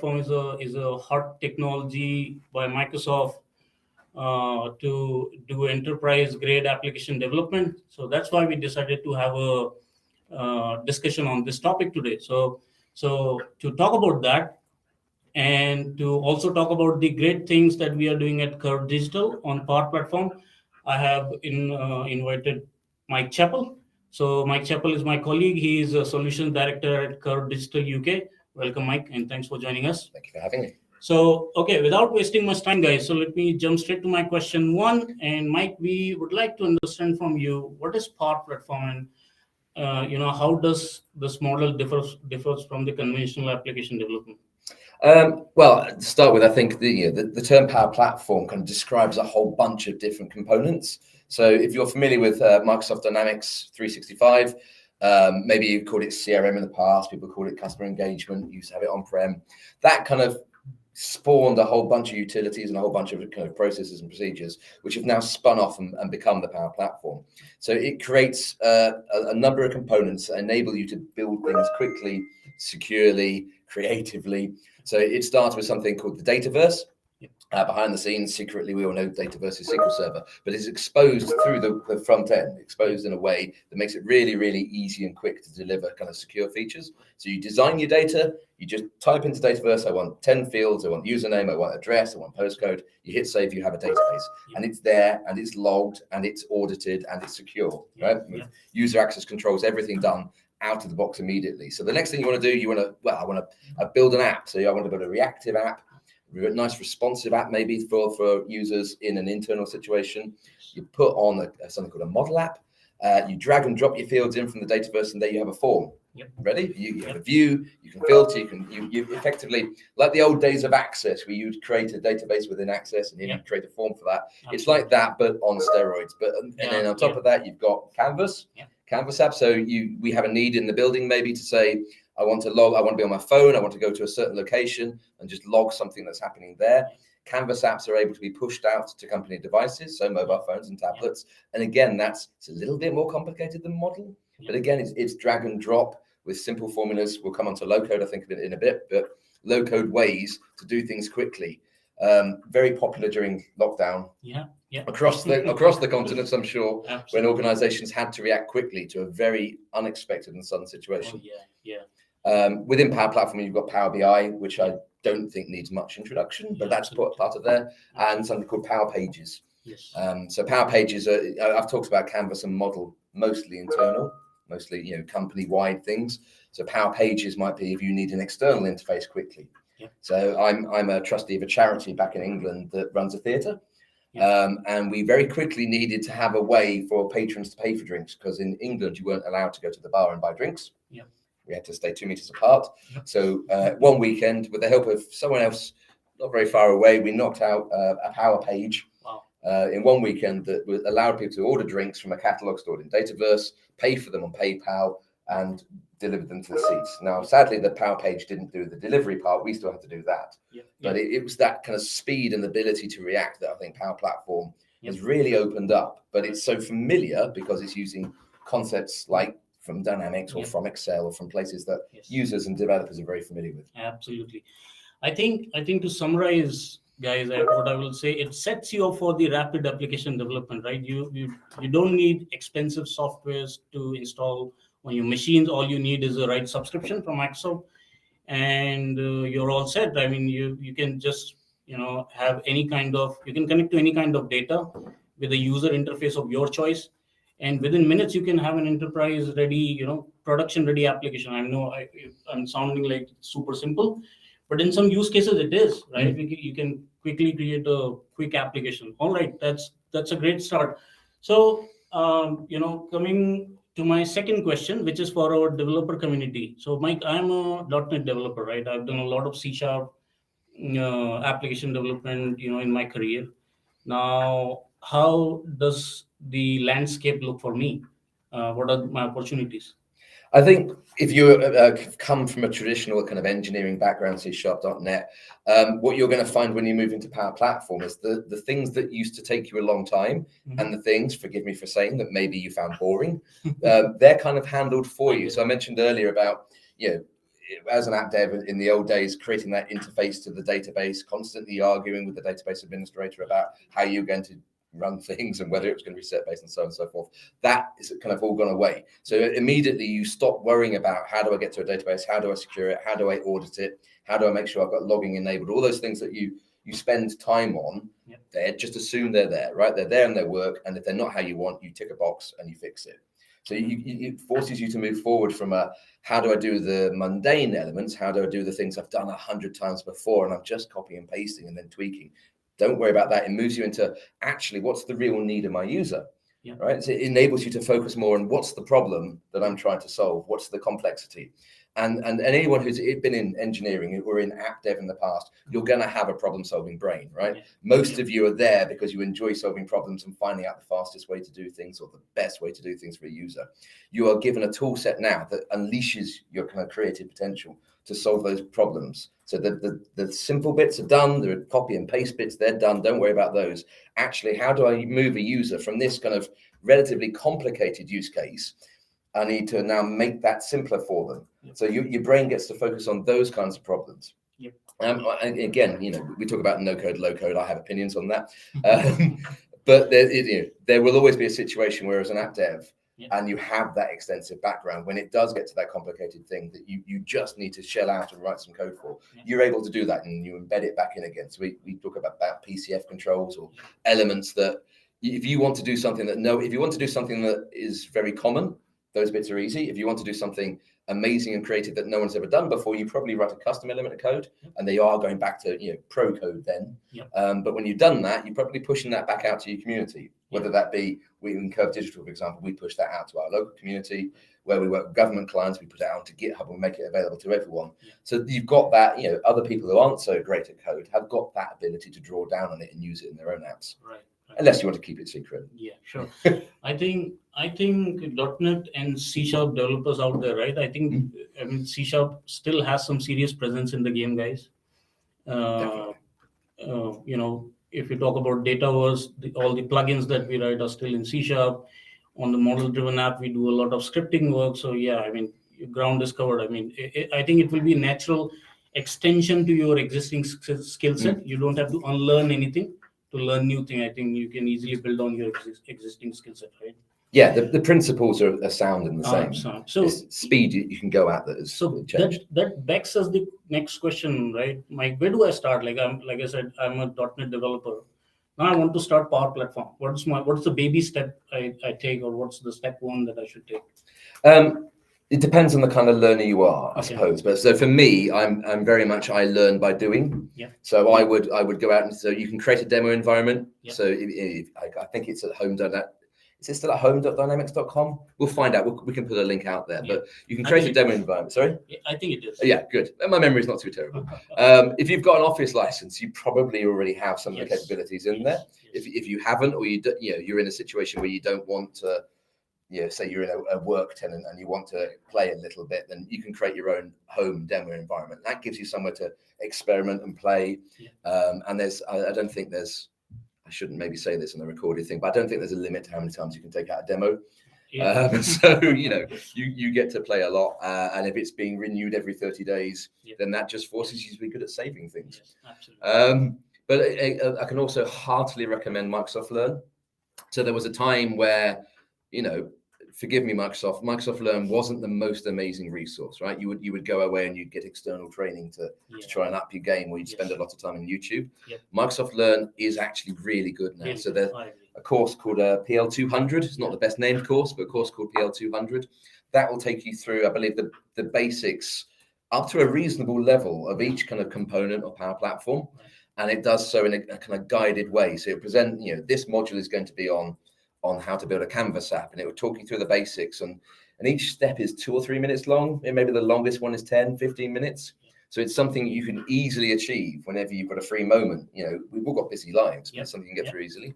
Platform is a hot technology by Microsoft to do enterprise grade application development. So that's why we decided to have a discussion on this topic today. So to talk about that, and to also talk about the great things that we are doing at Kerv Digital on Power Platform, I have invited Mike Chappell. So Mike Chappell is my colleague. He is a solutions director at Kerv Digital UK. Welcome, Mike, and thanks for joining us. Thank you for having me. So, okay, without wasting much time, guys, so let me jump straight to my question one. And Mike, we would like to understand from you, what is Power Platform, and how does this model differs from the conventional application development? Well, to start with, I think the term Power Platform kind of describes a whole bunch of different components. So if you're familiar with Microsoft Dynamics 365, maybe you called it CRM in the past, people called it customer engagement, you used to have it on-prem. That kind of spawned a whole bunch of utilities and a whole bunch of kind of processes and procedures, which have now spun off and become the Power Platform. So it creates a number of components that enable you to build things quickly, securely, creatively. So it starts with something called the Dataverse. Behind the scenes, secretly, we all know Dataverse is SQL Server, but it's exposed through the front end, exposed in a way that makes it really, really easy and quick to deliver kind of secure features. So you design your data, you just type into Dataverse, I want 10 fields, I want username, I want address, I want postcode. You hit save, you have a database, and it's there, and it's logged, and it's audited, and it's secure, right? With user access controls, everything done out of the box immediately. So the next thing you want to do, I want to build an app. So I want to build a reactive app, a nice responsive app maybe for users in an internal situation. You put on something called a model app. You drag and drop your fields in from the Dataverse, and there you have a form. Ready? You have a view, you can filter, you effectively, like the old days of Access, where you'd create a database within Access and then you'd create a form for that. It's like that, but on steroids. And then on top of that, you've got Canvas app. So we have a need in the building maybe to say, I want to be on my phone, I want to go to a certain location and just log something that's happening there. Canvas apps are able to be pushed out to company devices, so mobile phones and tablets. And again, it's a little bit more complicated than model, but again, it's drag and drop with simple formulas. We'll come on to low-code, I think, of it in a bit, but low-code ways to do things quickly. Very popular during lockdown. Across the continents, I'm sure. Absolutely. When organizations had to react quickly to a very unexpected and sudden situation. Within Power Platform, you've got Power BI, which I don't think needs much introduction, but that's part of there, and something called Power Pages. So Power Pages I've talked about Canvas and model, mostly internal, mostly company-wide things. So Power Pages might be if you need an external interface quickly. So I'm a trustee of a charity back in England that runs a theatre. And we very quickly needed to have a way for patrons to pay for drinks, because in England you weren't allowed to go to the bar and buy drinks. We had to stay 2 meters apart. So one weekend, with the help of someone else not very far away, we knocked out a Power Page in one weekend that allowed people to order drinks from a catalogue stored in Dataverse, pay for them on PayPal, and deliver them to the seats. Now, sadly, the Power Page didn't do the delivery part. We still had to do that. But it was that kind of speed and ability to react that I think Power Platform has really opened up. But it's so familiar because it's using concepts like from Dynamics or from Excel or from places that users and developers are very familiar with. Absolutely. I think to summarize, guys, what I will say, it sets you up for the rapid application development, right? You don't need expensive softwares to install on your machines. All you need is the right subscription from Microsoft, and you're all set. I mean, you can just have you can connect to any kind of data with a user interface of your choice, and within minutes you can have an enterprise ready, production ready application. I know I'm sounding like super simple, but in some use cases it is, right? You can quickly create a quick application. All right, that's a great start. So coming to my second question, which is for our developer community. So Mike, I'm a .NET developer, right? I've done a lot of C# application development, in my career. Now, how does the landscape look for me? What are my opportunities? I think if you come from a traditional kind of engineering background, C#, .NET, what you're going to find when you move into Power Platform is the things that used to take you a long time, and the things, forgive me for saying, that maybe you found boring, they're kind of handled for you. So I mentioned earlier about, as an app dev in the old days, creating that interface to the database, constantly arguing with the database administrator about how you're going to run things and whether it was going to be set based and so on and so forth. That is kind of all gone away. So immediately you stop worrying about how do I get to a database, how do I secure it, how do I audit it, how do I make sure I've got logging enabled, all those things that you spend time on. There, just assume they're there, right? They're there and they work, and if they're not how you want, you tick a box and you fix it. So it forces you to move forward from how do I do the mundane elements, how do I do the things I've done 100 times before and I'm just copying and pasting and then tweaking. Don't worry about that. It moves you into actually what's the real need of my user, right? So it enables you to focus more on what's the problem that I'm trying to solve, what's the complexity. And anyone who's been in engineering or in app dev in the past, you're going to have a problem-solving brain, right? Most of you are there because you enjoy solving problems and finding out the fastest way to do things or the best way to do things for a user. You are given a tool set now that unleashes your kind of creative potential to solve those problems. So the simple bits are done, the copy and paste bits, they're done. Don't worry about those. Actually, how do I move a user from this kind of relatively complicated use case? I need to now make that simpler for them. So your brain gets to focus on those kinds of problems. Again, we talk about no code, low code. I have opinions on that. But there will always be a situation where as an app dev, and you have that extensive background, when it does get to that complicated thing that you just need to shell out and write some code for, you're able to do that and you embed it back in again. So we talk about PCF controls or elements that if you want to do something that is very common, those bits are easy. If you want to do something amazing and creative that no one's ever done before, you probably write a custom element of code, and they are going back to pro code then. But when you've done that, you're probably pushing that back out to your community. Whether that be in Kerv Digital, for example, we push that out to our local community. Where we work with government clients, we put it out onto GitHub and make it available to everyone. So you've got that. Other people who aren't so great at code have got that ability to draw down on it and use it in their own apps. Right. Unless you want to keep it secret. Yeah, sure. I think .NET and C# developers out there, right? I mean, C# still has some serious presence in the game, guys. If you talk about Dataverse, all the plugins that we write are still in C#. On the model-driven app, we do a lot of scripting work. So yeah, I mean, ground is covered. I mean, I think it will be a natural extension to your existing skill set. You don't have to unlearn anything to learn new thing. I think you can easily build on your existing skill set, right? Yeah, the principles are sound and the same. So it's speed you can go at that is changed. That begs us the next question, right? Mike, where do I start? Like I said, I'm a .NET developer. Now I want to start Power Platform. What's the baby step I take, or what's the step one that I should take? It depends on the kind of learner you are, I suppose. But so for me, I'm very much I learn by doing. So I would go out and so you can create a demo environment. So I think it's at home.net. Is it still at home.dynamics.com? We'll find out. We can put a link out there. But you can create a demo environment. Sorry? I think it is. Yeah, good. My memory is not too terrible. If you've got an Office license, you probably already have some of the capabilities in there. If you haven't, or you're in a situation where you don't want to, say you're in a work tenant and you want to play a little bit, then you can create your own home demo environment. That gives you somewhere to experiment and play. And I don't think I shouldn't maybe say this on the recorded thing, but I don't think there's a limit to how many times you can take out a demo. So, you get to play a lot. And if it's being renewed every 30 days, then that just forces you to be good at saving things. Absolutely. But I can also heartily recommend Microsoft Learn. So there was a time where, forgive me, Microsoft Learn wasn't the most amazing resource, right? You would go away and you'd get external training to try and up your game, or you'd spend a lot of time on YouTube. Microsoft Learn is actually really good now. So there's a course called PL200. It's not the best named course, but a course called PL200. That will take you through, I believe, the basics up to a reasonable level of each kind of component or Power Platform. And it does so in a kind of guided way. So it present, this module is going to be on how to build a Canvas app, and it will talk you through the basics, and each step is 2 or 3 minutes long, and maybe the longest one is 10-15 minutes. So it's something you can easily achieve whenever you've got a free moment. We've all got busy lives, but it's something you can get through easily.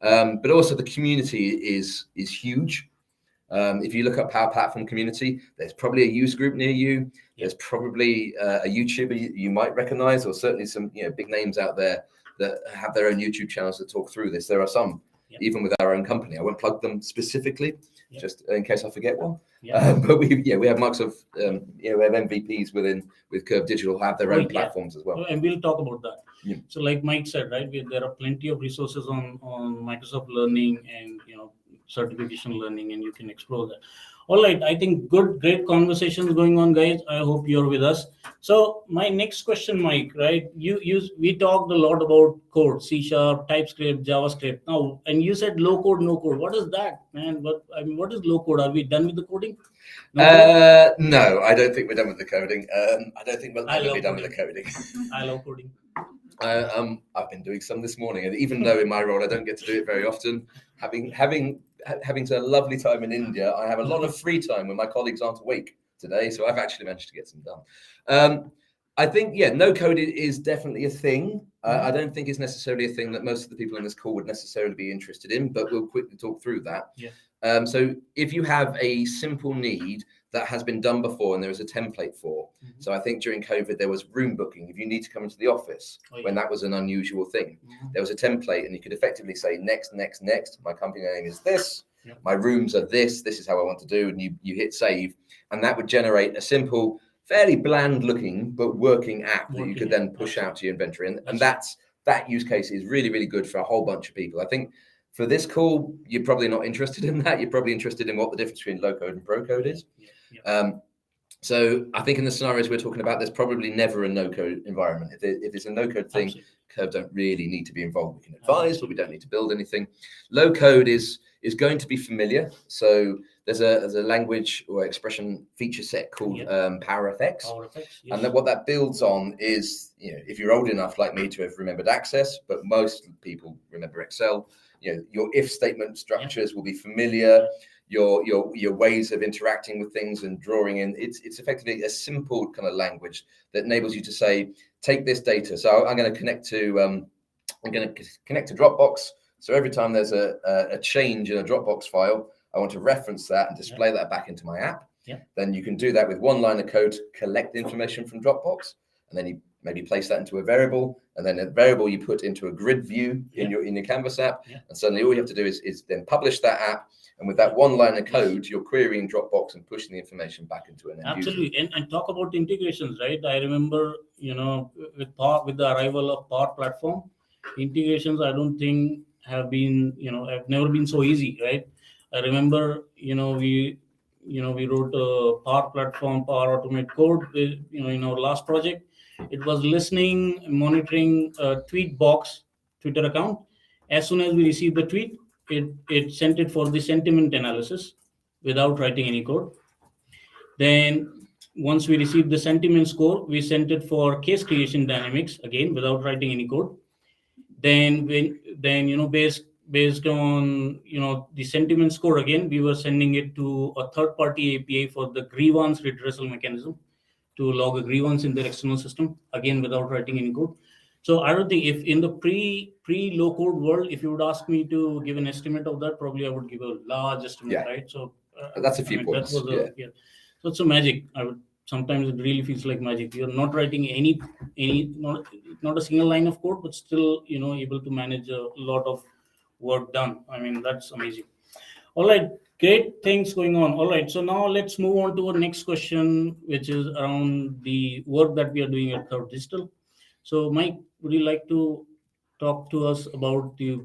But also the community is huge. If you look up Power Platform community, there's probably a user group near you. There's probably a YouTuber you might recognize, or certainly some big names out there that have their own YouTube channels that talk through this. There are some even with our own company. I won't plug them specifically, just in case I forget one. Yeah. But we have Microsoft, we have MVPs with Kerv Digital have their own platforms as well. And we'll talk about that. Yeah. So like Mike said, right, there are plenty of resources on Microsoft Learning and certification learning, and you can explore that. All right, I think great conversations going on, guys. I hope you're with us. So my next question, Mike, right? We talked a lot about code, C#, TypeScript, JavaScript. Now, and you said low code, no code. What is that, man? What is low code? Are we done with the coding? No, I don't think we're done with the coding. I don't think we'll ever be done with the coding. I love coding. I've been doing some this morning, and even though in my role I don't get to do it very often, having a lovely time in India, I have a lot of free time when my colleagues aren't awake today, so I've actually managed to get some done. I think, no code is definitely a thing. I don't think it's necessarily a thing that most of the people in this call would necessarily be interested in, but we'll quickly talk through that. Yeah. So if you have a simple need that has been done before and there is a template for, so I think during COVID there was room booking. If you need to come into the office, when that was an unusual thing, there was a template and you could effectively say next. My company name is this. My rooms are this. This is how I want to do, and you hit save, and that would generate a simple, fairly bland looking but working app that you could then push out to your inventory, and that use case is really, really good for a whole bunch of people. I think for this call, you're probably not interested in that. You're probably interested in what the difference between low code and pro code is. So I think in the scenarios we're talking about, there's probably never a no code environment. If it's a no code thing, Kerv don't really need to be involved. We can advise, but we don't need to build anything. Low code is going to be familiar. So there's a language or expression feature set called PowerFX. And what that builds on is, if you're old enough like me to have remembered Access, but most people remember Excel, your if statement structures will be familiar. Your ways of interacting with things and drawing in, it's effectively a simple kind of language that enables you to say, take this data. So I'm going to connect to Dropbox. So every time there's a change in a Dropbox file, I want to reference that and display that back into my app. Then you can do that with one line of code, collect the information from Dropbox, and then you maybe place that into a variable, and then a variable you put into a grid view in your Canvas app, and suddenly all you have to do is then publish that app, and with that one line of code, you're querying Dropbox and pushing the information back into an end user. And talk about integrations, right? I remember, with the arrival of Power Platform, integrations I don't think have been, have never been so easy, right? I remember, we wrote a Power Platform, Power Automate code, in our last project. It was listening, monitoring tweet box, Twitter account. As soon as we received the tweet, it sent it for the sentiment analysis without writing any code. Then once we received the sentiment score, we sent it for case creation dynamics, again, without writing any code. Then based on the sentiment score, again, we were sending it to a third-party API for the grievance redressal mechanism to log a grievance in their external system, again, without writing any code. So I don't think, if in the pre-low code world, if you would ask me to give an estimate of that, probably I would give a large estimate, right? So that's a few points. So it's a magic. Sometimes it really feels like magic. You're not writing any not a single line of code, but still able to manage a lot of work done. That's amazing. All right, great things going on. All right, so now let's move on to our next question, which is around the work that we are doing at Kerv Digital. So Mike, would you like to talk to us about the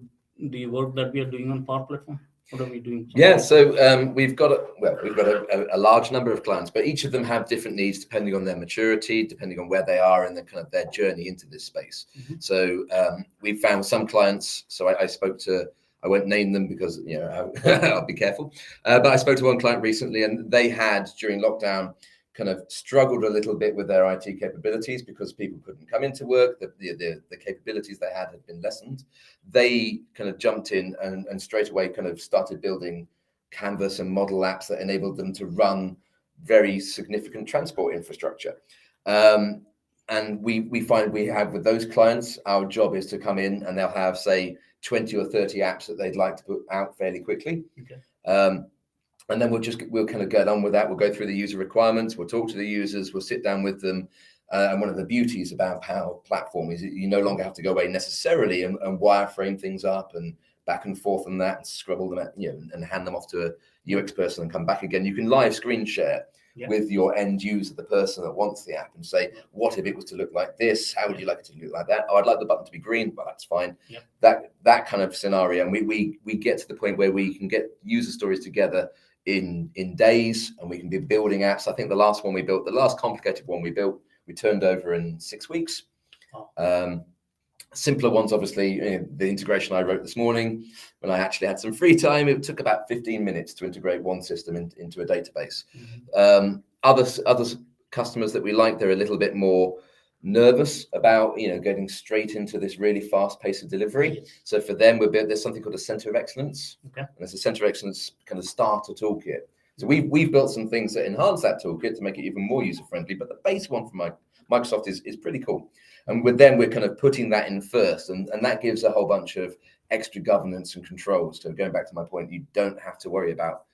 work that we are doing on Power Platform? What are we doing? So we've got a large number of clients, but each of them have different needs depending on their maturity, depending on where they are in the kind of their journey into this space. So we've found some clients. So I spoke to, I won't name them because I'll be careful. But I spoke to one client recently, and they had during lockdown kind of struggled a little bit with their IT capabilities because people couldn't come into work. The capabilities they had been lessened. They kind of jumped in and straight away kind of started building Canvas and model apps that enabled them to run very significant transport infrastructure. And we find we have with those clients, our job is to come in and they'll have, say, 20 or 30 apps that they'd like to put out fairly quickly. And then we'll kind of get on with that. We'll go through the user requirements. We'll talk to the users. We'll sit down with them. And one of the beauties about Power Platform is that you no longer have to go away necessarily and wireframe things up and back and forth on that and scrabble them out, and hand them off to a UX person and come back again. You can live screen share with your end user, the person that wants the app, and say, what if it was to look like this? How would you like it to look like that? Oh, I'd like the button to be green. Well, that's fine. That kind of scenario. And we get to the point where we can get user stories together in days, and we can be building apps. I think the last complicated one we built, we turned over in 6 weeks. Simpler ones, obviously, the integration I wrote this morning, when I actually had some free time, it took about 15 minutes to integrate one system into a database. Other customers that we like, they're a little bit more nervous about, getting straight into this really fast pace of delivery. So for them, there's something called a center of excellence. And it's a center of excellence kind of starter toolkit. So we've built some things that enhance that toolkit to make it even more user friendly. But the base one from Microsoft is pretty cool. And with them, we're kind of putting that in first, and that gives a whole bunch of extra governance and controls. So going back to my point, you don't have to worry about,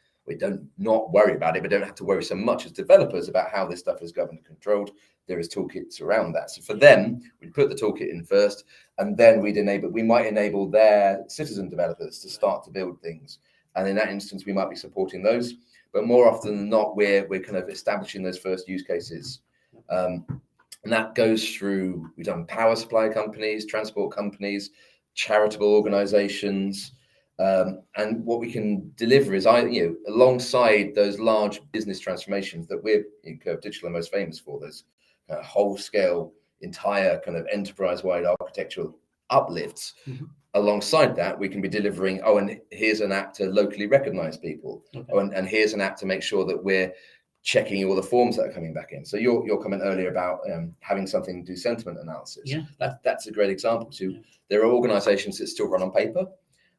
not worry about it, but don't have to worry so much as developers about how this stuff is governed and controlled. There is toolkits around that. So for them, we put the toolkit in first, and then we might enable their citizen developers to start to build things. And in that instance, we might be supporting those. But more often than not, we're kind of establishing those first use cases. And that goes through, we've done power supply companies, transport companies, charitable organizations. And what we can deliver is, alongside those large business transformations that we're in Kerv Digital are most famous for, those whole scale, entire kind of enterprise-wide architectural uplifts. Alongside that, we can be delivering, and here's an app to locally recognize people. And here's an app to make sure that we're checking all the forms that are coming back in. So your comment earlier about having something do sentiment analysis, that's a great example too. There are organizations that still run on paper,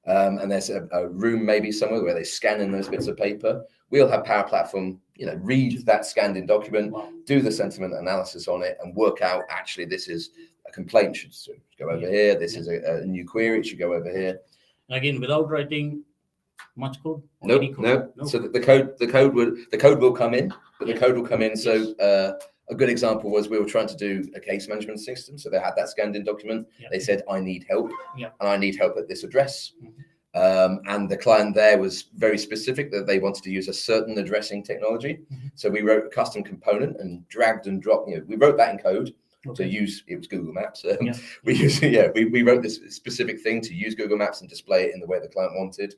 and there's a room maybe somewhere where they scan in those bits of paper. We'll have Power Platform, read that scanned in document, do the sentiment analysis on it, and work out, actually, this is a complaint, should go over here. This is a new query, it should go over here. And again, without writing much code? No. So the code will come in, but the code will come in. So a good example was we were trying to do a case management system. So they had that scanned in document. They said, I need help, and I need help at this address. And the client there was very specific that they wanted to use a certain addressing technology. So we wrote a custom component and dragged and dropped. We wrote that in code. To use, it was Google Maps. We wrote this specific thing to use Google Maps and display it in the way the client wanted.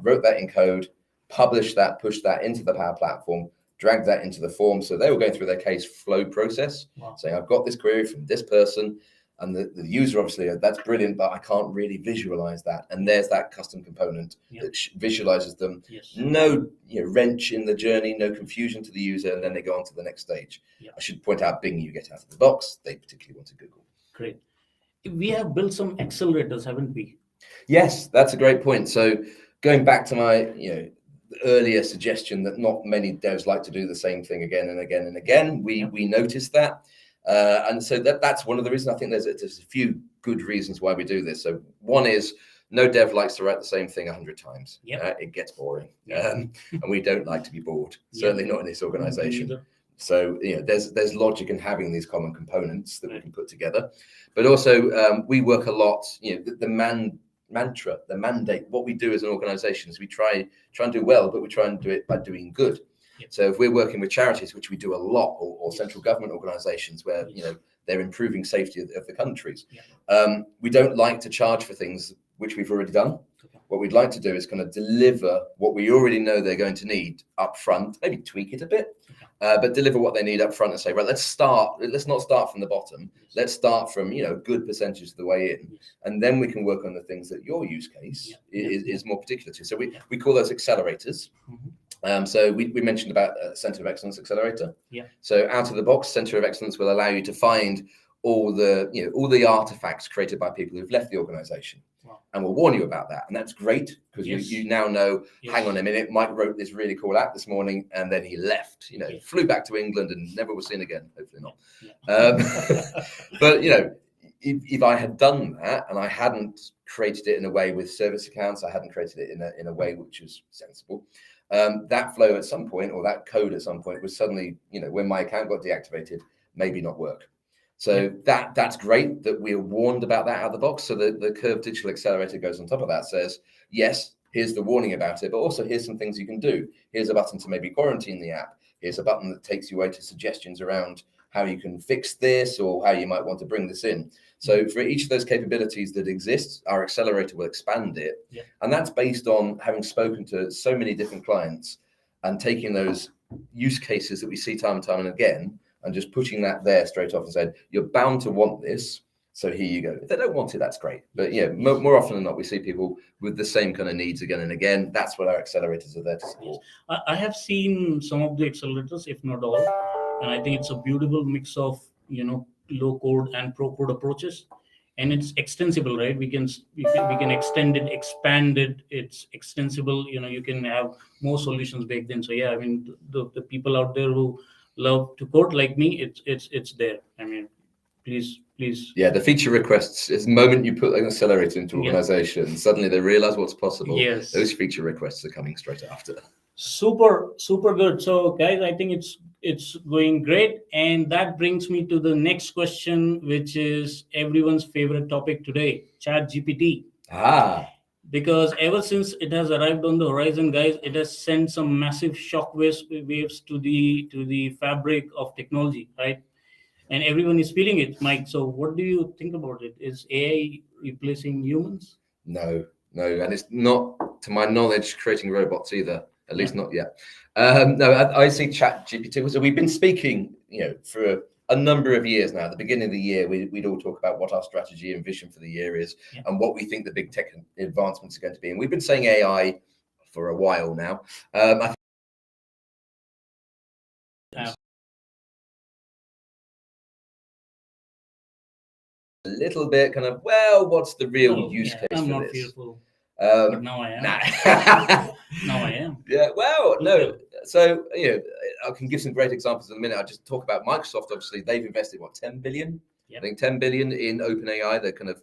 Wrote that in code, published that, pushed that into the Power Platform, dragged that into the form. So they were going through their case flow process, saying, I've got this query from this person, and the user, obviously, that's brilliant, but I can't really visualize that. And there's that custom component that visualizes them. No wrench in the journey, no confusion to the user, and then they go on to the next stage. I should point out, Bing, you get out of the box. They particularly want to Google. Great. We have built some accelerators, haven't we? Yes, that's a great point. So going back to my earlier suggestion that not many devs like to do the same thing again and again and again, we noticed that. And so that's one of the reasons. I think there's a few good reasons why we do this. So one is, no dev likes to write the same thing 100 times. It gets boring, and we don't like to be bored. Certainly not in this organization. So there's logic in having these common components that we can put together. But also we work a lot. The mantra, the mandate. What we do as an organization is we try and do well, but we try and do it by doing good. So if we're working with charities, which we do a lot, or central government organizations where they're improving safety of the countries, we don't like to charge for things which we've already done. What we'd like to do is kind of deliver what we already know they're going to need up front, maybe tweak it a bit, but deliver what they need up front and say, right, let's not start from the bottom. Let's start from, a good percentage of the way in. And then we can work on the things that your use case is more particular to. So we call those accelerators. So we mentioned about Center of Excellence Accelerator. So out of the box, Center of Excellence will allow you to find all the artifacts created by people who've left the organization. And we'll warn you about that. And that's great, because you now know, hang on a minute, Mike wrote this really cool app this morning and then he left, flew back to England and never was seen again. Hopefully not. But, if I had done that and I hadn't created it in a way with service accounts, I hadn't created it in a way which was sensible, that flow at some point, or that code at some point, was suddenly, when my account got deactivated, maybe not work. So that's great that we're warned about that out of the box. So the Kerv Digital Accelerator goes on top of that, says, yes, here's the warning about it, but also here's some things you can do. Here's a button to maybe quarantine the app. Here's a button that takes you away to suggestions around how you can fix this or how you might want to bring this in. So for each of those capabilities that exist, our accelerator will expand it. Yeah. And that's based on having spoken to so many different clients and taking those use cases that we see time and time and again and just putting that there straight off and saying, you're bound to want this. So here you go. If they don't want it, that's great. But yeah, more often than not, we see people with the same kind of needs again and again. That's what our accelerators are there to support. I have seen some of the accelerators, if not all, and I think it's a beautiful mix of, low code and pro code approaches. And it's extensible, right? We can extend it, expand it. It's extensible. You can have more solutions baked in. So yeah, I mean, the people out there who love to code like me, it's there. I mean, please. Yeah, the feature requests is the moment you put an accelerator into organization, suddenly they realize what's possible. Yes. Those feature requests are coming straight after. Super good. So guys, I think it's going great, and that brings me to the next question, which is everyone's favorite topic today, ChatGPT. Because ever since it has arrived on the horizon, guys, it has sent some massive shock waves to the fabric of technology, right? And everyone is feeling it, Mike. So what do you think about it? Is AI replacing humans? No, and it's not, to my knowledge, creating robots either. At least not yet. No, I see ChatGPT. So we've been speaking, for a number of years now. At the beginning of the year, we'd all talk about what our strategy and vision for the year is and what we think the big tech advancements are going to be. And we've been saying AI for a while now. A little bit kind of, what's the real use case I'm for not this? Fearful, but now I am. Now I am. Yeah, well, no. So, I can give some great examples in a minute. I'll just talk about Microsoft. Obviously, they've invested, 10 billion? I think 10 billion in OpenAI. They're kind of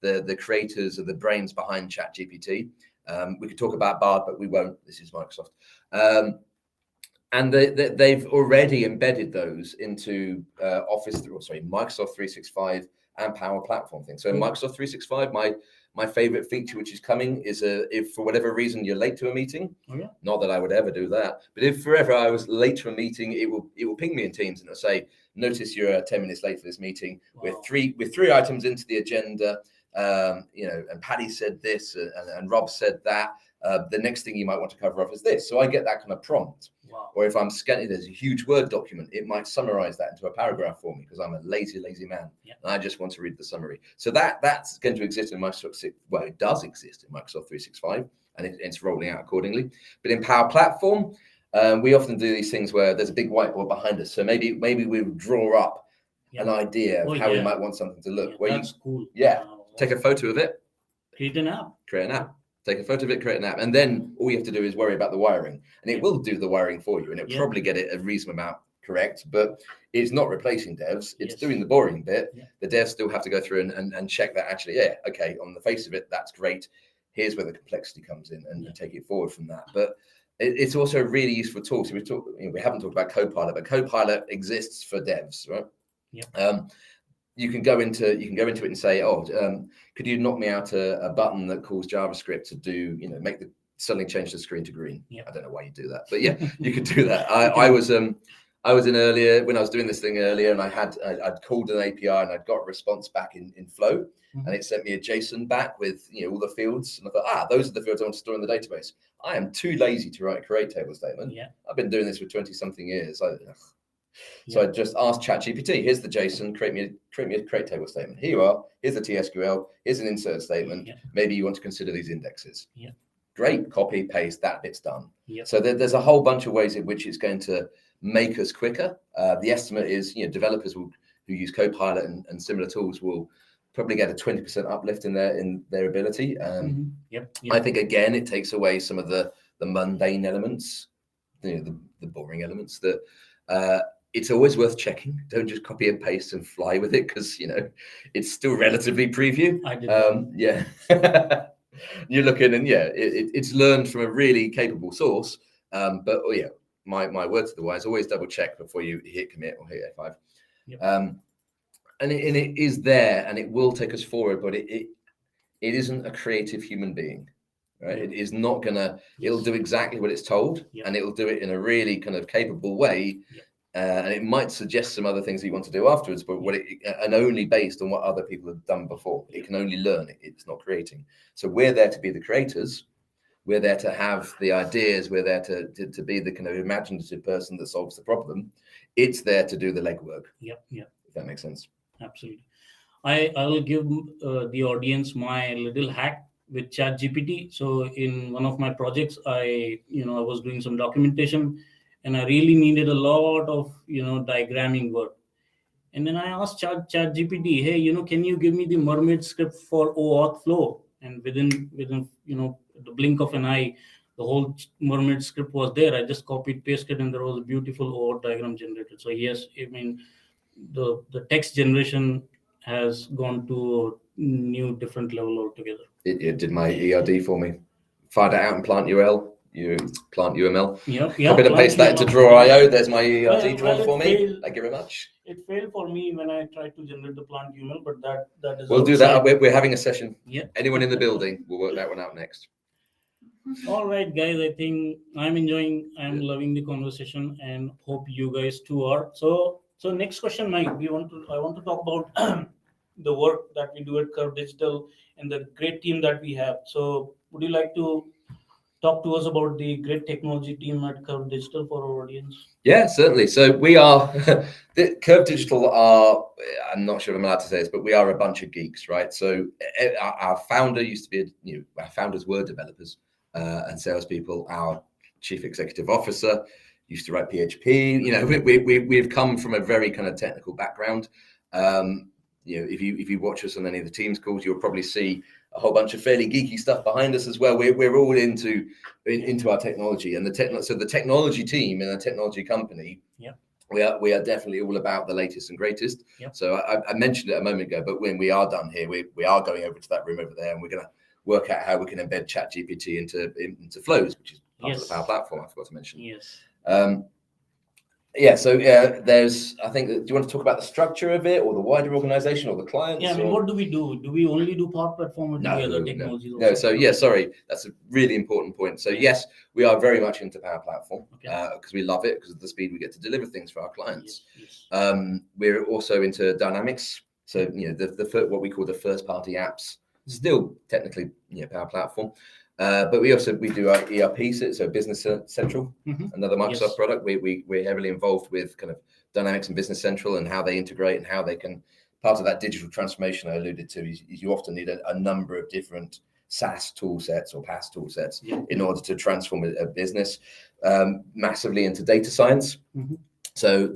the creators of the brains behind ChatGPT. We could talk about Bard, but we won't. This is Microsoft. And they've already embedded those into Microsoft 365 and Power Platform things. So in Microsoft 365, my favorite feature which is coming is if for whatever reason you're late to a meeting, not that I would ever do that, but if forever I was late to a meeting, it will ping me in Teams and it'll say, notice you're 10 minutes late for this meeting. Wow. with three items into the agenda, and Paddy said this and Rob said that. The next thing you might want to cover off is this. So I get that kind of prompt. Wow. Or if I'm scanning, there's a huge Word document, it might summarize that into a paragraph for me because I'm a lazy man. And I just want to read the summary. So that's going to exist in Microsoft. Well, it does exist in Microsoft 365 and it's rolling out accordingly. But in Power Platform, we often do these things where there's a big whiteboard behind us. So maybe we draw up an idea of how we might want something to look. That's cool. Take a photo of it. Create an app. Take a photo of it, create an app, and then all you have to do is worry about the wiring, and it will do the wiring for you, and it'll probably get it a reasonable amount correct, but it's not replacing devs. It's doing the boring bit. The devs still have to go through and check that actually, okay, on the face of it, that's great. Here's where the complexity comes in and take it forward from that. But it's also a really useful tool. So we haven't talked about Copilot, but Copilot exists for devs, right? You can go into it and say, could you knock me out a button that calls JavaScript to do, suddenly change the screen to green? I don't know why you do that, but you could do that. I was in earlier when I was doing this thing earlier, and I'd called an API and I'd got a response back in Flow, and it sent me a JSON back with all the fields, and I thought, those are the fields I want to store in the database. I am too lazy to write a create table statement. I've been doing this for 20 something years. So I just asked ChatGPT, here's the JSON, create me a create table statement. Here you are, here's the TSQL, here's an insert statement. Maybe you want to consider these indexes. Great, copy, paste, that bit's done. So there's a whole bunch of ways in which it's going to make us quicker. The estimate is, developers who use Copilot and similar tools will probably get a 20% uplift in their ability. I think, again, it takes away some of the mundane elements, the boring elements that it's always worth checking. Don't just copy and paste and fly with it because, it's still relatively preview. You're looking and it's learned from a really capable source. But my word to the wise, always double check before you hit commit or hit F5. and it is there, and it will take us forward, but it isn't a creative human being, right? It is not gonna. It'll do exactly what it's told, and it'll do it in a really kind of capable way. And it might suggest some other things that you want to do afterwards, but and only based on what other people have done before. It can only learn. It's not creating. So we're there to be the creators. We're there to have the ideas. We're there to be the kind of imaginative person that solves the problem. It's there to do the legwork. If that makes sense. Absolutely. I will give the audience my little hack with ChatGPT. So in one of my projects, I was doing some documentation, and I really needed a lot of diagramming work. And then I asked ChatGPT, hey, can you give me the mermaid script for OAuth flow? And within the blink of an eye, the whole mermaid script was there. I just copied, pasted, and there was a beautiful OAuth diagram generated. So yes, I mean, the text generation has gone to a new, different level altogether. It did my ERD for me. Fired it out in plant UL. You plant UML. Copy and paste that into Draw.io. There's my ERD drawn for me. Thank you very much. It failed for me when I tried to generate the plant UML, but that is. We'll do that. We're having a session. Yeah. Anyone in the building, we'll work that one out next. All right, guys. I think I'm loving the conversation, and hope you guys too are. So next question, Mike. I want to talk about the work that we do at Kerv Digital and the great team that we have. So would you like to talk to us about the great technology team at Kerv Digital for our audience? Yeah, certainly. So we are, Kerv Digital are, I'm not sure if I'm allowed to say this, but we are a bunch of geeks, right? So our founder used to be, our founders were developers and salespeople. Our chief executive officer used to write PHP. We've come from a very kind of technical background. If you watch us on any of the Teams calls, you'll probably see a whole bunch of fairly geeky stuff behind us as well. We're all into our technology, and so the technology team in a technology company. We are definitely all about the latest and greatest. So I mentioned it a moment ago, but when we are done here, we are going over to that room over there, and we're going to work out how we can embed ChatGPT into flows, which is part of the Power Platform. I forgot to mention. So there's, I think, do you want to talk about the structure of it, or the wider organization, or the clients? Yeah, I mean, what do we do? Do we only do Power Platform, or do we other technologies? No. So sorry, that's a really important point. So yes, we are very much into Power Platform because we love it, because of the speed we get to deliver things for our clients. We're also into Dynamics. So the what we call the first party apps, still technically Power Platform. But we do our ERP, so Business Central, another Microsoft product. We're heavily involved with kind of Dynamics and Business Central, and how they integrate and how they can, part of that digital transformation I alluded to is you often need a number of different SaaS tool sets or PaaS tool sets in order to transform a business. Massively into data science. So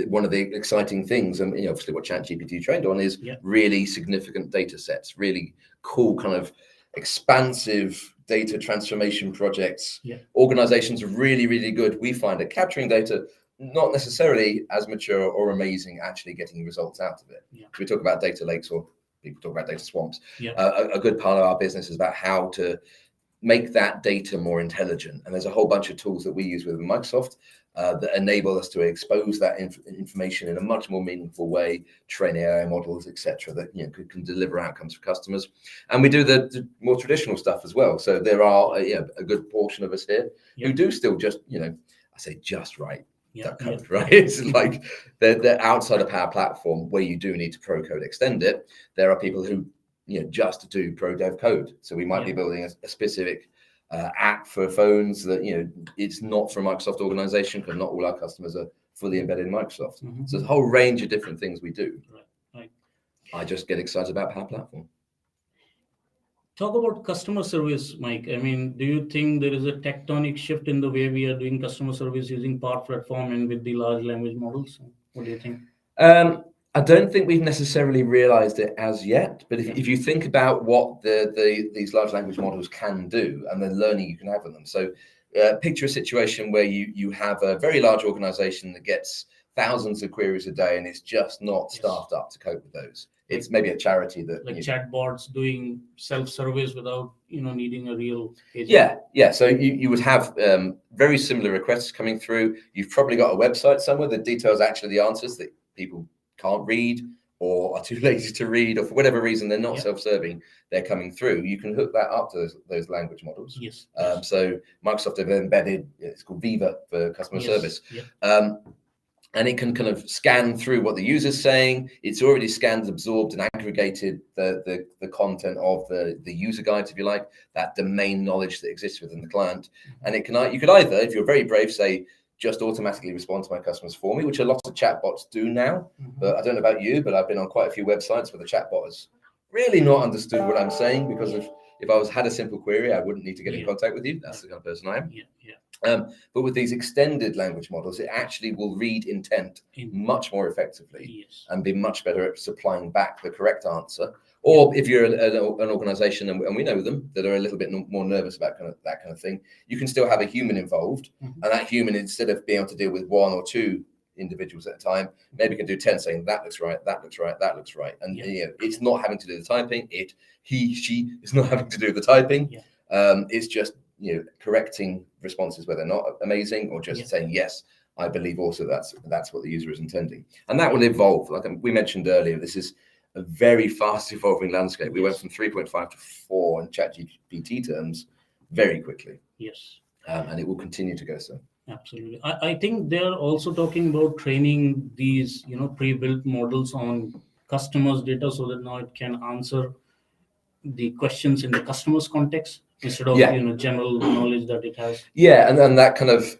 one of the exciting things, and obviously what ChatGPT trained on, is really significant data sets, really cool kind of expansive data transformation projects. Organizations are really, really good, we find, at capturing data, not necessarily as mature or amazing actually getting results out of it. We talk about data lakes, or people talk about data swamps. A good part of our business is about how to make that data more intelligent, and there's a whole bunch of tools that we use with Microsoft that enable us to expose that information in a much more meaningful way, train AI models, etc., that can deliver outcomes for customers. And we do the more traditional stuff as well. So there are a good portion of us here who do still just I say just write that code, right? It's like they're outside of Power Platform, where you do need to pro code extend it. There are people who just do pro dev code. So we might be building a specific app for phones that it's not for a Microsoft organization, because not all our customers are fully embedded in Microsoft. So there's a whole range of different things we do. I just get excited about Power Platform. Talk about customer service, Mike. I mean, do you think there is a tectonic shift in the way we are doing customer service using Power Platform and with the large language models? What do you think? I don't think we've necessarily realized it as yet, but if you think about what these large language models can do and the learning you can have on them. So picture a situation where you have a very large organization that gets thousands of queries a day, and it's just not staffed up to cope with those. It's maybe a charity that chatbots doing self-service without needing a real agent. So you would have very similar requests coming through. You've probably got a website somewhere that details actually the answers that people can't read or are too lazy to read, or for whatever reason they're not self-serving, they're coming through, you can hook that up to those language models. Yes. So Microsoft have embedded, it's called Viva for customer service. And it can kind of scan through what the user's saying. It's already scanned, absorbed, and aggregated the content of the user guides, if you like, that domain knowledge that exists within the client. And it can, you could either, if you're very brave, say, just automatically respond to my customers for me, which a lot of chatbots do now. But I don't know about you, but I've been on quite a few websites where the chatbot has really not understood what I'm saying, because if I had a simple query, I wouldn't need to get in contact with you. That's the kind of person I am. But with these extended language models, it actually will read intent much more effectively and be much better at supplying back the correct answer. Or if you're an organization, and we know them, that are a little bit more nervous about that kind of thing, you can still have a human involved. And that human, instead of being able to deal with one or two individuals at a time, maybe can do 10 saying, that looks right, that looks right, that looks right. And it's not having to do the typing. She is not having to do the typing. It's just correcting responses where they're not amazing, or just saying, yes, I believe also that's what the user is intending. And that will evolve. Like we mentioned earlier, this is a very fast evolving landscape. We went from 3.5 to 4 in ChatGPT terms very quickly. And it will continue to go so. Absolutely. I think they're also talking about training these, pre-built models on customers' data, so that now it can answer the questions in the customer's context instead of general knowledge that it has. And then that kind of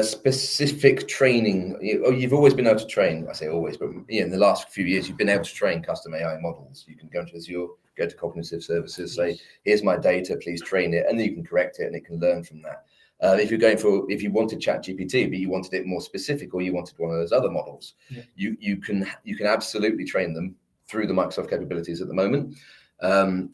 specific training. You've always been able to train. I say always, but in the last few years, you've been able to train custom AI models. You can go into Azure, go to cognitive services, say, here's my data, please train it, and then you can correct it, and it can learn from that. If you wanted ChatGPT, but you wanted it more specific, or you wanted one of those other models, you can absolutely train them through the Microsoft capabilities at the moment.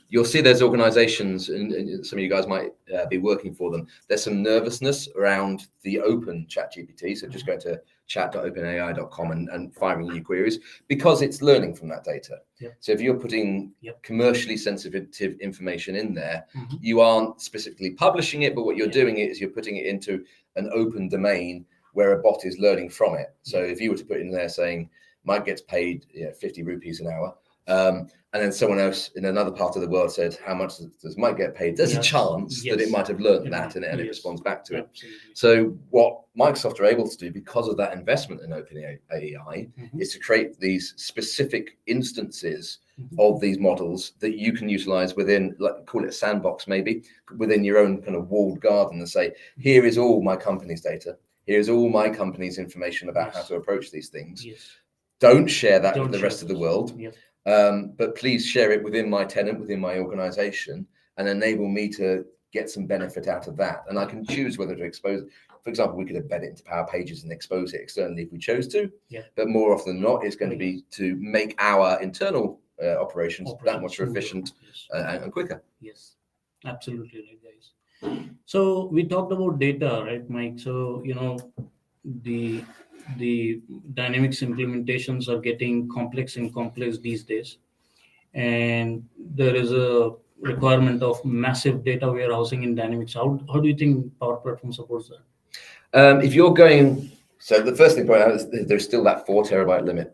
You'll see there's organizations, and some of you guys might be working for them. There's some nervousness around the open ChatGPT. So just going to chat.openai.com and firing new queries, because it's learning from that data. So if you're putting commercially sensitive information in there, you aren't specifically publishing it, but what you're doing is you're putting it into an open domain where a bot is learning from it. So if you were to put in there saying, Mike gets paid 50 rupees an hour, and then someone else in another part of the world said, how much does Mike get paid? There's a chance that it might have learned that, and it responds back to it. So what Microsoft are able to do, because of that investment in OpenAI, is to create these specific instances of these models that you can utilize within, like, call it a sandbox, maybe within your own kind of walled garden, and say, here is all my company's data. Here's all my company's information about how to approach these things. Don't share that with the rest of the world. But please share it within my tenant, within my organization, and enable me to get some benefit out of that. And I can choose whether to expose it. For example, we could embed it into Power Pages and expose it externally if we chose to. But more often than not, it's going to be to make our internal operations that much more efficient and quicker. Absolutely right, guys. So we talked about data, right, Mike? So the Dynamics implementations are getting complex these days, and there is a requirement of massive data warehousing in Dynamics. How do you think Power Platform supports that? If you're going, so the first thing to point out is there's still that 4 terabyte limit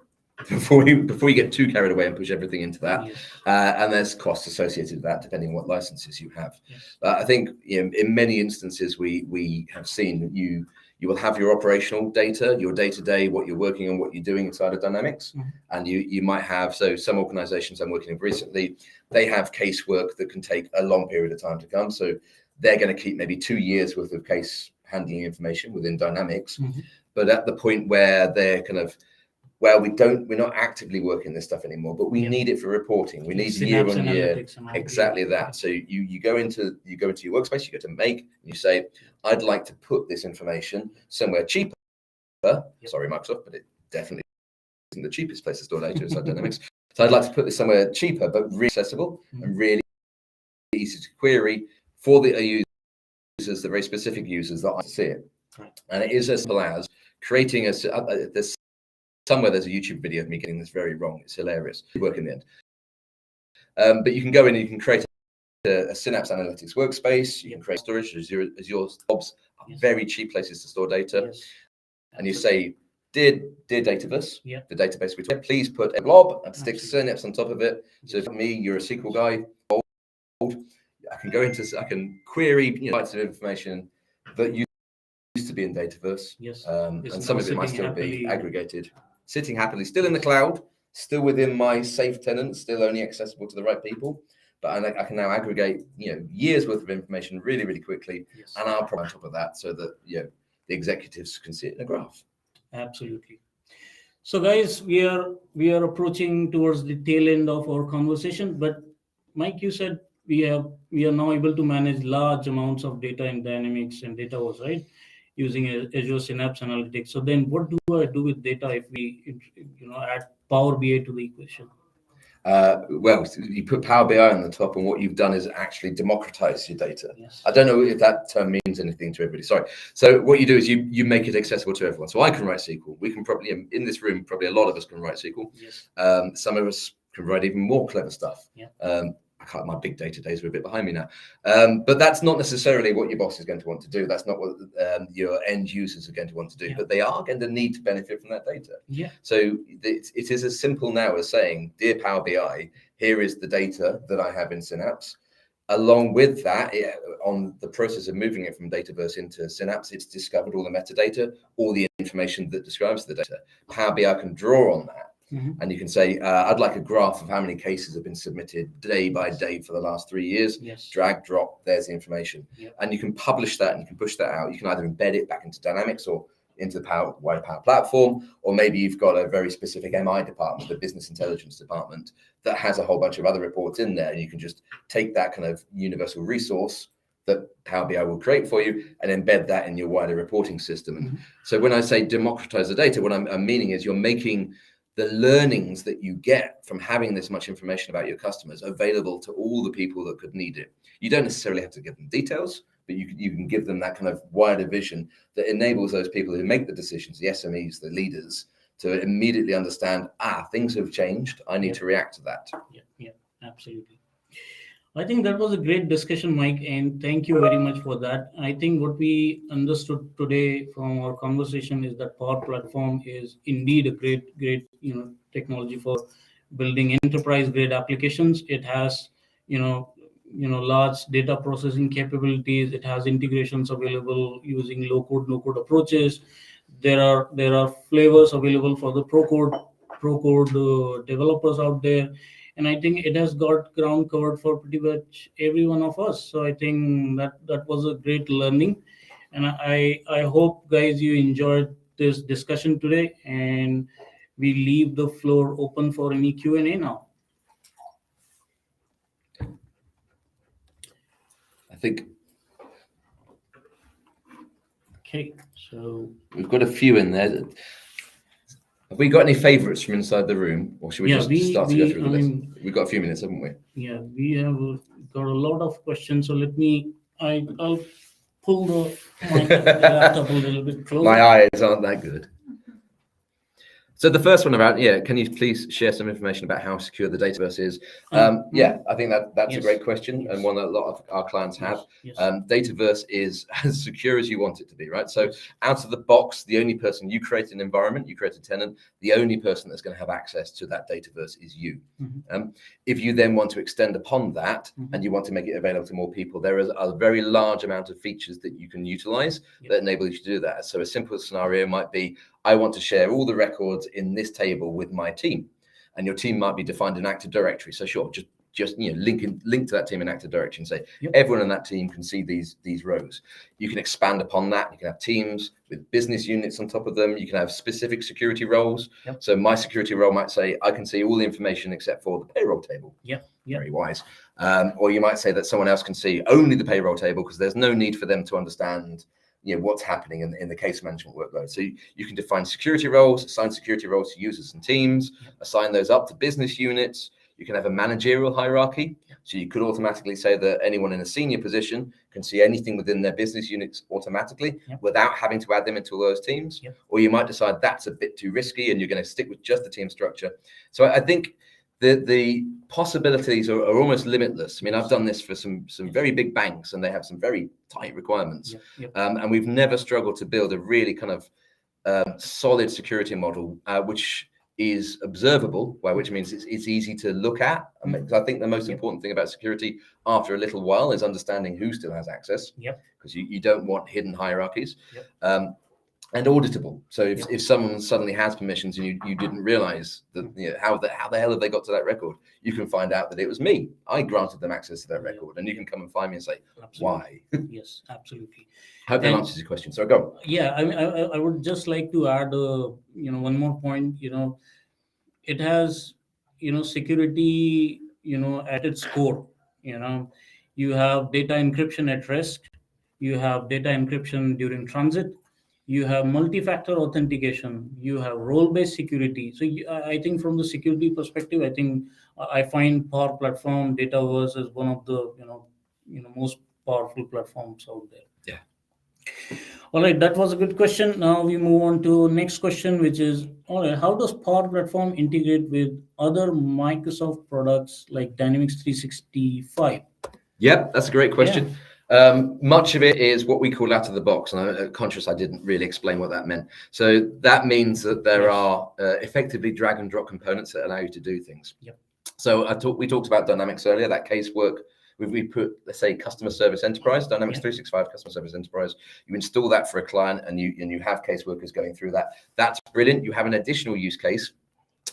before you get too carried away and push everything into that. And there's costs associated with that, depending on what licenses you have. I think in many instances we have seen you will have your operational data, your day-to-day, what you're working on, what you're doing inside of Dynamics. And you might have, so some organizations I'm working with recently, they have casework that can take a long period of time to come. So they're going to keep maybe 2 years worth of case handling information within Dynamics. But at the point where they're kind of, well, we're not actively working this stuff anymore, but we need it for reporting. We need year on year, exactly that. So you go into your workspace, you go to make, and you say, I'd like to put this information somewhere cheaper. Sorry, Microsoft, but it definitely isn't the cheapest place to store data inside Dynamics. So I'd like to put this somewhere cheaper, but really accessible and really easy to query for the users, the very specific users that I see it. And it is as simple as creating there's somewhere there's a YouTube video of me getting this very wrong. It's hilarious. Work in the end. But you can go in and you can create a Synapse Analytics workspace. You can create storage. Azure jobs are very cheap places to store data. And you say, dear Dataverse, Yeah. the database we talked, please put a blob and stick Absolutely. synapse on top of it. So for me, you're a SQL guy, I can query bytes of information that used to be in Dataverse. Yes. And some of it might sitting still happily. be aggregated, sitting happily, still in the cloud, still within my safe tenants, still only accessible to the right people. But I can now aggregate, years worth of information really, really quickly, Yes. and I'll put on top of that so that the executives can see it in a graph. Absolutely. So, guys, we are approaching towards the tail end of our conversation. But Mike, you said we are now able to manage large amounts of data in Dynamics and Dataverse, right? Using Azure Synapse Analytics. So then, what do I do with data if we add Power BI to the equation? Well, you put Power BI on the top, and what you've done is actually democratize your data. Yes. I don't know if that term means anything to everybody. Sorry. So what you do is you make it accessible to everyone. So I can write SQL. We can probably, in this room, probably a lot of us can write SQL. Yes. Some of us can write even more clever stuff. Yeah. My big data days are a bit behind me now. But that's not necessarily what your boss is going to want to do. That's not what your end users are going to want to do. Yeah. But they are going to need to benefit from that data. Yeah. So it is as simple now as saying, dear Power BI, here is the data that I have in Synapse. Along with that, on the process of moving it from Dataverse into Synapse, it's discovered all the metadata, all the information that describes the data. Power BI can draw on that. Mm-hmm. And you can say, I'd like a graph of how many cases have been submitted day by day for the last 3 years. Yes. Drag, drop, there's the information. Yep. And you can publish that and you can push that out. You can either embed it back into Dynamics or into the wider Power Platform, or maybe you've got a very specific MI department, the business intelligence department, that has a whole bunch of other reports in there. And you can just take that kind of universal resource that Power BI will create for you and embed that in your wider reporting system. And so when I say democratize the data, what I'm meaning is you're making the learnings that you get from having this much information about your customers available to all the people that could need it. You don't necessarily have to give them details, but you can give them that kind of wider vision that enables those people who make the decisions, the SMEs, the leaders, to immediately understand, things have changed. I need to react to that. Yeah, absolutely. I think that was a great discussion, Mike, and thank you very much for that. I think what we understood today from our conversation is that Power Platform is indeed a great technology for building enterprise-grade applications. It has large data processing capabilities. It has integrations available using low-code, no-code approaches. There are flavors available for the pro-code developers out there. And I think it has got ground covered for pretty much every one of us. So I think that was a great learning. And I hope, guys, you enjoyed this discussion today. And we leave the floor open for any Q&A now. I think. Okay, so we've got a few in there. Have we got any favourites from inside the room, or should we start to go through the list? We've got a few minutes, haven't we? Yeah, we have got a lot of questions. So I'll pull my laptop a little bit closer. My eyes aren't that good. So the first one about, can you please share some information about how secure the Dataverse is? I think that's a great question, and one that a lot of our clients have. Yes. Dataverse is as secure as you want it to be, right? So out of the box, the only person, you create an environment, you create a tenant, the only person that's going to have access to that Dataverse is you. If you then want to extend upon that and you want to make it available to more people, there is a very large amount of features that you can utilize that enable you to do that. So a simple scenario might be, I want to share all the records in this table with my team, and your team might be defined in Active Directory. So sure, just link to that team in Active Directory and say everyone in that team can see these rows. You can expand upon that. You can have teams with business units on top of them. You can have specific security roles. So my security role might say I can see all the information except for the payroll table. Very wise. Or you might say that someone else can see only the payroll table because there's no need for them to understand what's happening in the case management workload. So you can define security roles, assign security roles to users and teams, assign those up to business units. You can have a managerial hierarchy. So you could automatically say that anyone in a senior position can see anything within their business units automatically without having to add them into all those teams. Or you might decide that's a bit too risky and you're going to stick with just the team structure. So I think the possibilities are almost limitless. I mean, I've done this for some very big banks, and they have some very tight requirements. And we've never struggled to build a really kind of solid security model, which is observable, which means it's easy to look at. I think the most important thing about security after a little while is understanding who still has access, because you don't want hidden hierarchies. And auditable. So if someone suddenly has permissions and you didn't realize that, how the hell have they got to that record, you can find out that it was me. I granted them access to that record, and you can come and find me and say, why? Yes, absolutely. I hope that answers your question. So go. Yeah, I mean, I would just like to add, one more point. It has, security, at its core. You have data encryption at rest. You have data encryption during transit. You have multi-factor authentication. You have role-based security. So I think from the security perspective, I find Power Platform Dataverse as one of the most powerful platforms out there. Yeah. All right, that was a good question. Now we move on to next question, which is, all right, how does Power Platform integrate with other Microsoft products like Dynamics 365? Yep, that's a great question. Yeah. Much of it is what we call out of the box, and I'm conscious I didn't really explain what that meant. So that means that there are effectively drag and drop components that allow you to do things. Yep. So we talked about Dynamics earlier, that casework. We put, let's say, Customer Service Enterprise, Dynamics 365 Customer Service Enterprise. You install that for a client, and you have caseworkers going through that. That's brilliant. You have an additional use case,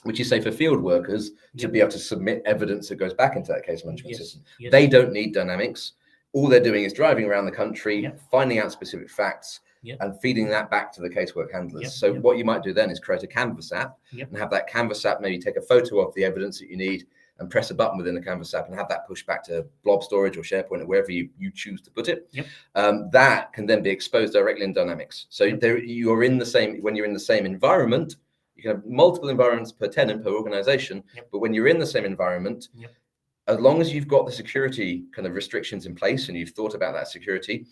which is, say, for field workers to be able to submit evidence that goes back into that case management system. They don't need Dynamics. All they're doing is driving around the country, finding out specific facts, and feeding that back to the casework handlers. So what you might do then is create a Canvas app and have that Canvas app maybe take a photo of the evidence that you need and press a button within the Canvas app and have that pushed back to blob storage or SharePoint or wherever you choose to put it. That can then be exposed directly in Dynamics. So you're in the same, when you're in the same environment, you can have multiple environments per tenant, per organization, but when you're in the same environment, as long as you've got the security kind of restrictions in place and you've thought about that security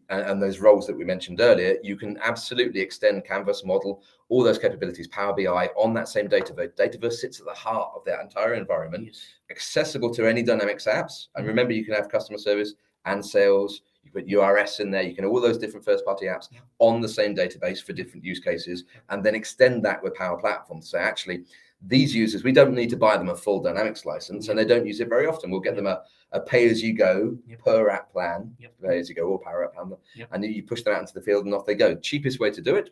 and those roles that we mentioned earlier, you can absolutely extend Canvas, model, all those capabilities, Power BI on that same Dataverse. Dataverse sits at the heart of that entire environment, accessible to any Dynamics apps. And remember, you can have customer service and sales. You put URS in there. You can all those different first-party apps on the same database for different use cases, and then extend that with Power Platform. So actually, these users, we don't need to buy them a full Dynamics license, and they don't use it very often. We'll get them a pay-as-you-go per app plan, pay-as-you-go or Power App plan, and you push them out into the field and off they go. Cheapest way to do it.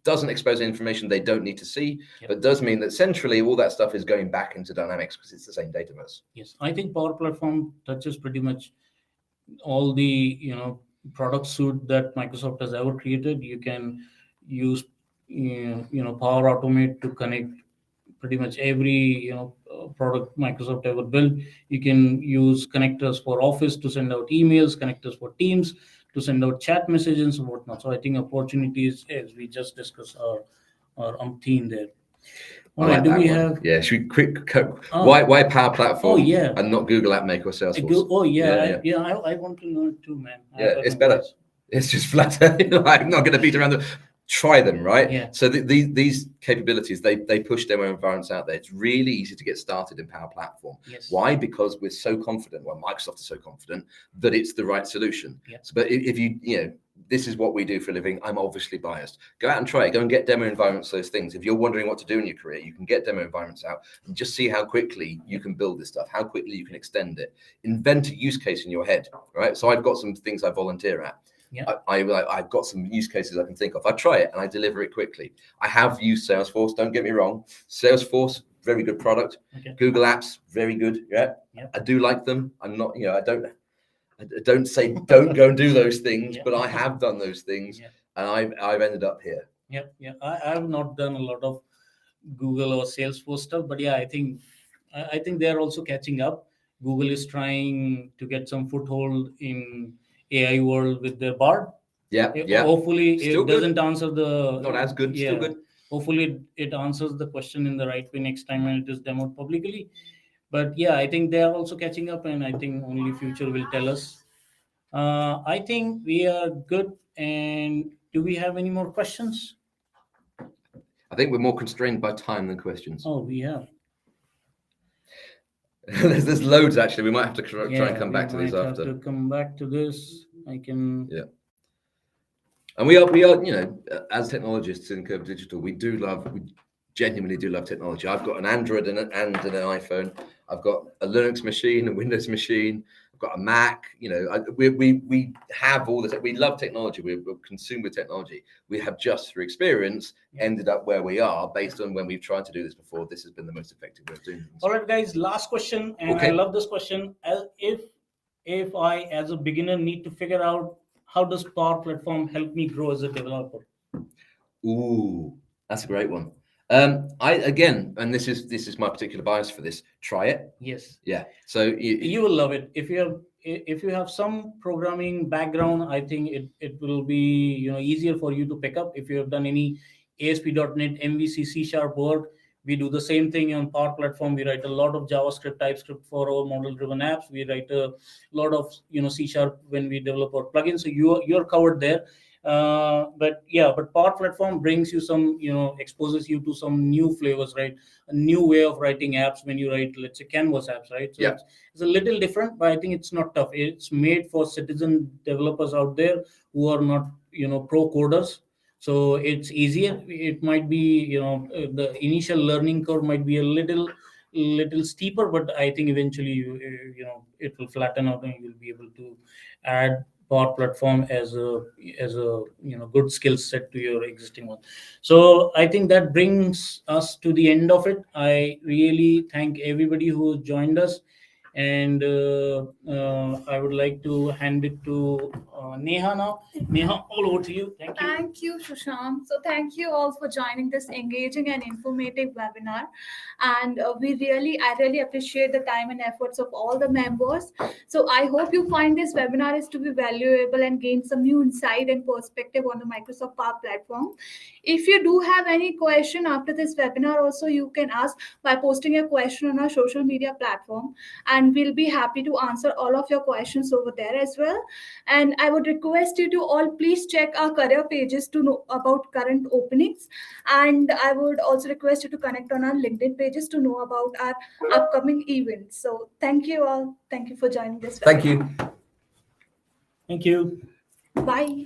Doesn't expose information they don't need to see, but does mean that centrally all that stuff is going back into Dynamics because it's the same Dataverse. Yes, I think Power Platform touches pretty much all the product suite that Microsoft has ever created. You can use Power Automate to connect pretty much every product Microsoft ever built. You can use connectors for Office to send out emails, connectors for Teams to send out chat messages and whatnot. So I think opportunities, as we just discussed, are umpteen there. All right, do we have? Yeah, should we quick? Why Power Platform? And not Google App Maker or Salesforce? I want to know it too, man. It's better. It's just flat. I'm not going to beat around the. Try them, right? So these capabilities, they push demo environments out there. It's really easy to get started in Power Platform. Why? Because we're so confident. Well, Microsoft is so confident that it's the right solution. So, but if you this is what we do for a living. I'm obviously biased. Go out and try it. Go and get demo environments, those things. If you're wondering what to do in your career, you can get demo environments out and just see how quickly you can build this stuff, how quickly you can extend it. Invent a use case in your head, right? So I've got some things I volunteer at. I've got some use cases I can think of. I try it and I deliver it quickly. I have used Salesforce. Don't get me wrong. Salesforce, very good product. Google Apps, very good. I do like them. I'm not, I don't say don't go and do those things, but I have done those things, and I've ended up here. I have not done a lot of Google or Salesforce stuff, but I think they're also catching up. Google is trying to get some foothold in AI world with their Bard. Hopefully still it doesn't answer the not as good. Still good. Hopefully it answers the question in the right way next time when it is demoed publicly. But I think they are also catching up, and I think only future will tell us. I think we are good. And do we have any more questions? I think we're more constrained by time than questions. Oh, we have. There's loads actually. We might have to try and come back to these after. To come back to this, I can. And we are, you know, as technologists in Kerv Digital, we genuinely do love technology. I've got an Android and an iPhone. I've got a Linux machine, a Windows machine. I've got a Mac. You know, we have all this. We love technology. We're consumed with technology. We have just through experience ended up where we are based on when we've tried to do this before. This has been the most effective way of doing things. All right, guys. Last question, and I love this question. If I, as a beginner, need to figure out how does Power Platform help me grow as a developer? Ooh, that's a great one. And this is my particular bias for this. Try it. Yes. Yeah. So you will love it if you have some programming background. I think it will be, you know, easier for you to pick up. If you have done any ASP.NET, MVC, C# work, we do the same thing on Power Platform. We write a lot of JavaScript, TypeScript for our model-driven apps. We write a lot of, you know, C# when we develop our plugins. So you're covered there. But Power Platform brings you some, you know, exposes you to some new flavors, right? A new way of writing apps when you write, let's say, Canvas apps, right? So it's a little different, but I think it's not tough. It's made for citizen developers out there who are not, you know, pro coders. So it's easier. It might be, you know, the initial learning curve might be a little steeper, but I think eventually you know, it will flatten out and you'll be able to add Power Platform as a you know, good skill set to your existing one. So I think that brings us to the end of it. I really thank everybody who joined us, and I would like to hand it to Neha now. Neha, all over to you. Thank you. Thank you, Shashank. So thank you all for joining this engaging and informative webinar. And I really appreciate the time and efforts of all the members. So I hope you find this webinar is to be valuable and gain some new insight and perspective on the Microsoft Power Platform. If you do have any question after this webinar, also you can ask by posting a question on our social media platform, and we'll be happy to answer all of your questions over there as well. And I would request you to all please check our career pages to know about current openings, and I would also request you to connect on our LinkedIn pages to know about our upcoming events. So thank you all. Thank you for joining this webinar. Thank you. Thank you. Bye.